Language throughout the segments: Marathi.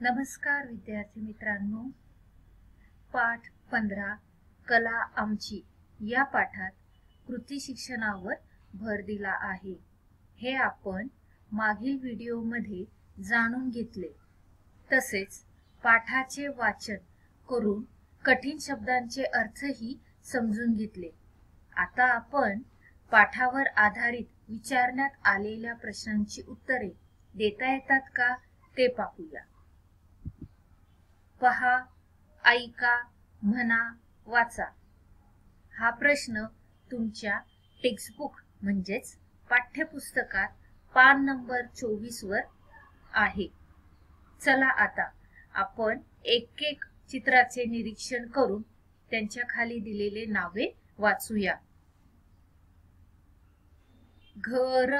नमस्कार विद्यार्थी मित्रांनो, पाठ 15 कला आमची या पाठात कृती शिक्षणावर भर दिला आहे। हे आपण मागील व्हिडिओमध्ये जाणून घेतले। तसेच पाठाचे वाचन करून कठीण शब्दांचे अर्थही समजून घेतले। आता आपण पाठावर आधारित विचारण्यात आलेल्या प्रश्नांची उत्तरे देता येतात का ते पाहूया। पहा, ऐका, म्हणा, वाचा। हा प्रश्न तुमच्या टेक्स्टबुक म्हणजेच पाठ्यपुस्तकात पान नंबर 24 वर आहे। चला आता आपण एक एक चित्राचे निरीक्षण करून त्यांच्या खाली दिलेले नावे वाचूया। घर,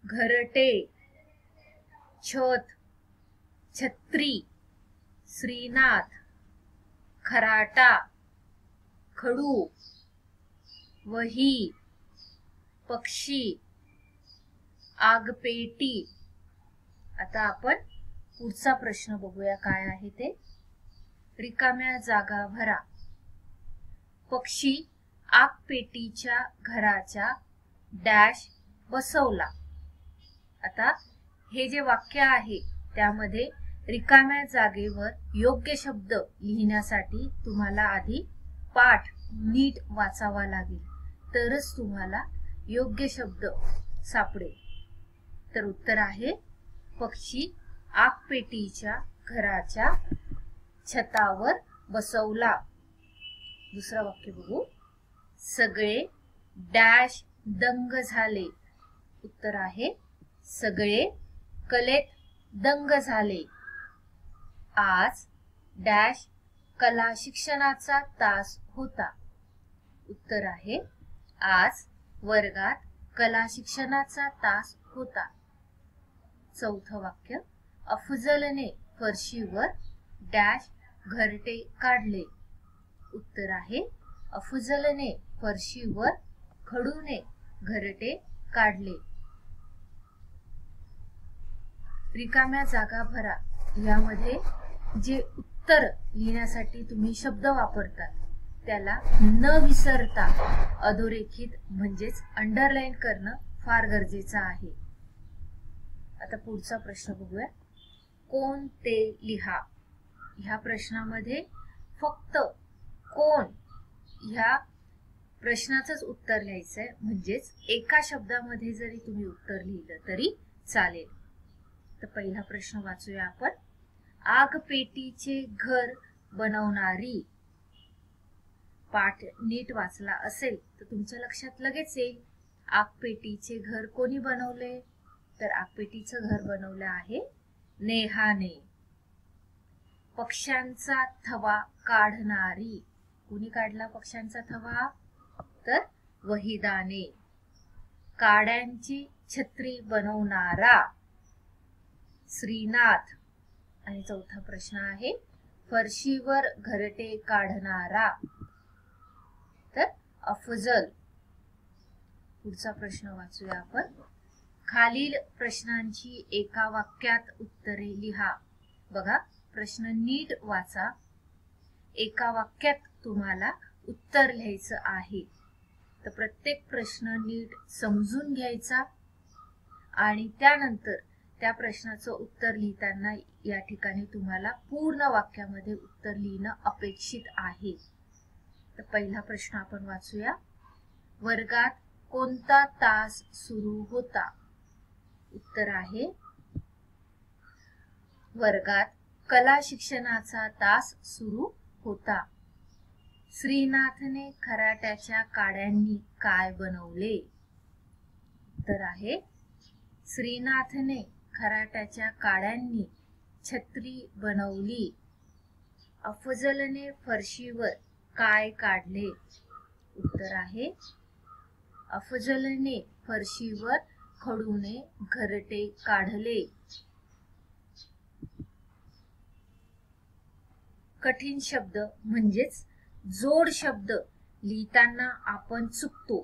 घरटे, छत, छत्री, श्रीनाथ, खराटा, खडू, वही, पक्षी, आगपेटी। आता आपण पुढचा प्रश्न बघूया काय आहे ते। रिकाम्या जागा भरा। पक्षी आगपेटीच्या घराच्या डॅश बसवला। आता हे जे वाक्य आहे त्यामध्ये रिकाम्या जागेवर योग्य शब्द लिहिण्यासाठी तुम्हाला आधी पाठ नीट वाचावा लागेल, तरच तुम्हाला योग्य शब्द सापडेल। तर उत्तर आहे पक्षी आगपेटीच्या घराच्या छतावर बसवला। दुसरा वाक्य बघू। सगळे डॅश दंग झाले। उत्तर आहे सगळे कलेत दंग झाले। आज डॅश कला शिक्षणाचा तास होता। उत्तर आहे आज वर्गात कला शिक्षणाचा तास होता। चौथं वाक्य। अफजलने फरशीवर डॅश घरटे काढले। उत्तर आहे अफजलने फरशीवर खडूने घरटे काढले। रिकाम्या जागा भरा। यामध्ये जे उत्तर लिहिण्यासाठी तुम्ही शब्द वापरतात त्याला न विसरता अधोरेखित म्हणजेच अंडरलाईन करणं फार गरजेचं आहे। आता पुढचा प्रश्न बघूया। कोण ते लिहा। ह्या प्रश्नामध्ये फक्त कोण ह्या प्रश्नाचंच उत्तर लिहायचंय, म्हणजेच एका शब्दामध्ये जरी तुम्ही उत्तर लिहिलं तरी चालेल। तर पहिला प्रश्न वाचूया आपण। आगपेटीचे घर बनवणारी। पाठ नीट वाचला असेल तर तुमच्या लक्षात लगेच येईल आगपेटीचे घर कोणी बनवले, तर आगपेटीचं घर बनवलं आहे नेहाने। पक्ष्यांचा थवा काढणारी। कोणी काढला पक्ष्यांचा थवा, तर वहिदाने। काड्यांची छत्री बनवणारा श्रीनाथ। आणि चौथा प्रश्न आहे फरशीवर घरटे काढणारा, तर अफजल। पुढचा प्रश्न वाचूया आपण। खालील प्रश्नांची एका वाक्यात उत्तरे लिहा। बघा, प्रश्न नीट वाचा। एका वाक्यात तुम्हाला उत्तर लिहायचं आहे। तर प्रत्येक प्रश्न नीट समजून घ्यायचा आणि त्यानंतर त्या प्रश्नाचं उत्तर लिहिताना या ठिकाणी तुम्हाला पूर्ण वाक्यामध्ये उत्तर लिहिणं अपेक्षित आहे। तर पहिला प्रश्न आपण वाचूया। वर्गात कोणता तास सुरू होता। उत्तर आहे वर्गात कला शिक्षणाचा तास सुरू होता। श्रीनाथने खराट्याच्या काड्यांनी काय बनवले। उत्तर आहे श्रीनाथने खराट्याच्या काड्यांनी छत्री बनवली। अफजलने फरशीवर काय काढले। उत्तर आहे अफजलने फरशीवर खडूने घरटे काढले। कठीण शब्द म्हणजेच जोड शब्द लिहिताना आपण चुकतो,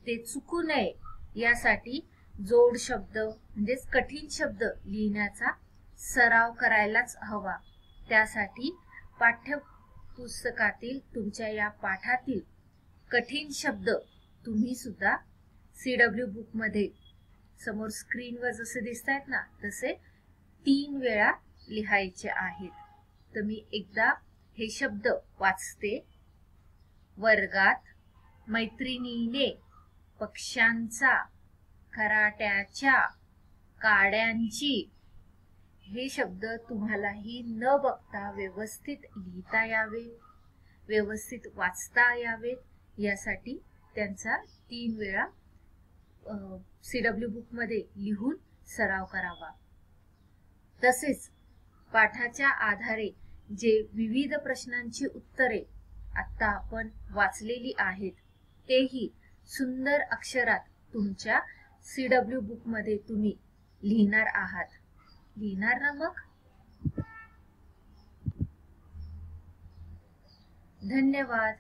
ते चुकू नये यासाठी जोड शब्द म्हणजेच कठीण शब्द लिहिण्याचा सराव करायलाच हवा. त्यासाठी पाठ्यपुस्तकातील तुमच्या या पाठातील कठीण शब्द तुम्ही सुद्धा CW बुक मध्ये समोर स्क्रीनवर जसे दिसत आहेत ना तसे 3 वेळा लिहायचे आहेत. तर मी एकदा हे शब्द वाचते. वर्गात मैत्रिणीने पक्ष्यांचा, खराट्याच्या, काड्यांची हे शब्द तुम्हालाही न बघता व्यवस्थित लिहिता यावे, व्यवस्थित वाचता यावेत यासाठी त्यांचा 3 वेळा CW बुक मध्ये लिहून सराव करावा. तसेच पाठाच्या आधारे जे विविध प्रश्नांची उत्तरे आता आपण वाचलेली आहेत तेही सुंदर अक्षरात तुमच्या CW बुक मध्ये तुम्ही लिहिणार आहात. लिहिणार ना मग? धन्यवाद.